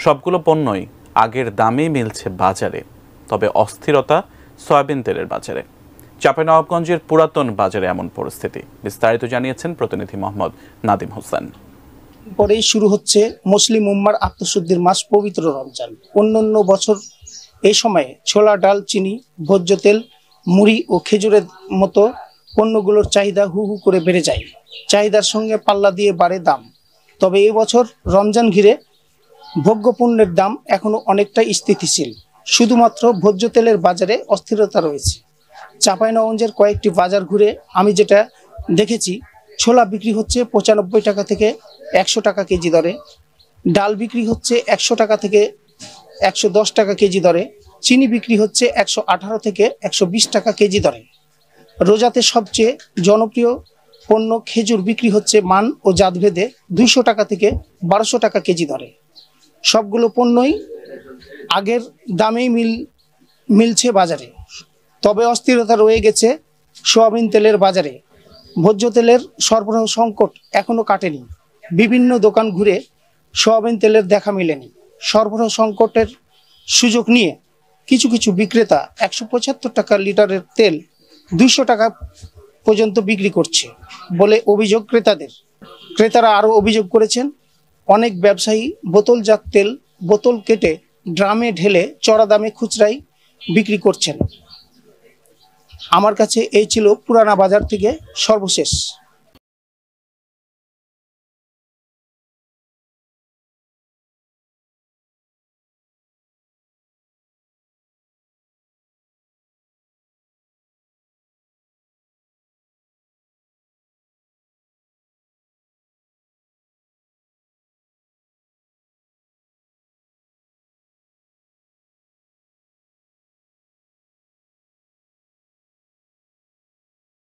সবগুলো পণ্যই আগের দামেই মিলছে বাজারে, তবে অস্থিরতা সয়াবিন তেলের বাজারে। চাঁপাইনবাবগঞ্জের পুরাতন বাজারে এমন পরিস্থিতি। বিস্তারিত জানিয়েছেন প্রতিনিধি মোহাম্মদ নাদিম হোসেন। পরেই শুরু হচ্ছে মুসলিম উম্মার আত্মশুদ্ধির মাস পবিত্র রমজান। অন্যান্য বছর এই সময়ে ছোলা, ডাল, চিনি, ভোজ্য তেল, মুড়ি ও খেজুরের মতো পণ্যগুলোর চাহিদা হু হু করে বেড়ে যায়। চাহিদার সঙ্গে পাল্লা দিয়ে বাড়ে দাম। তবে এই বছর রমজান ঘিরে ভোগ্য পণ্যের দাম এখনো অনেকটা স্থিতিশীল। শুধুমাত্র ভোজ্য তেলের বাজারে অস্থিরতা রয়েছে। চাঁপাইনবাবগঞ্জের কয়েকটি বাজার ঘুরে আমি যেটা দেখেছি, ছোলা বিক্রি হচ্ছে 95 টাকা থেকে 100 টাকা কেজি দরে, ডাল বিক্রি হচ্ছে 100 টাকা থেকে 110 টাকা কেজি দরে, চিনি বিক্রি হচ্ছে 118 থেকে 120 টাকা কেজি দরে। রোজাতে সবচেয়ে জনপ্রিয় পণ্য খেজুর বিক্রি হচ্ছে মান ও জাতভেদে 200 টাকা থেকে 1200 টাকা কেজি দরে। সবগুলো পণ্যই আগের দামেই মিলছে বাজারে। তবে অস্থিরতা রয়ে গেছে সয়াবিন তেলের বাজারে। ভোজ্য তেলের সরবরাহ সংকট এখনো কাটেনি। বিভিন্ন দোকান ঘুরে সয়াবিন তেলের দেখা মেলেনি। সরবরাহ সংকটের সুযোগ নিয়ে কিছু কিছু বিক্রেতা 175 টাকা লিটারের তেল 200 টাকা পর্যন্ত বিক্রি করছে বলে অভিযোগ ক্রেতাদের। ক্রেতারা আরও অভিযোগ করেছেন, অনেক ব্যবসায়ী বোতলজাত তেল বোতল কেটে ড্রামে ঢেলে চড়া দামে খুচরাই বিক্রি করছেন। আমার কাছে এই ছিল পুরানা বাজার থেকে সর্বশেষ।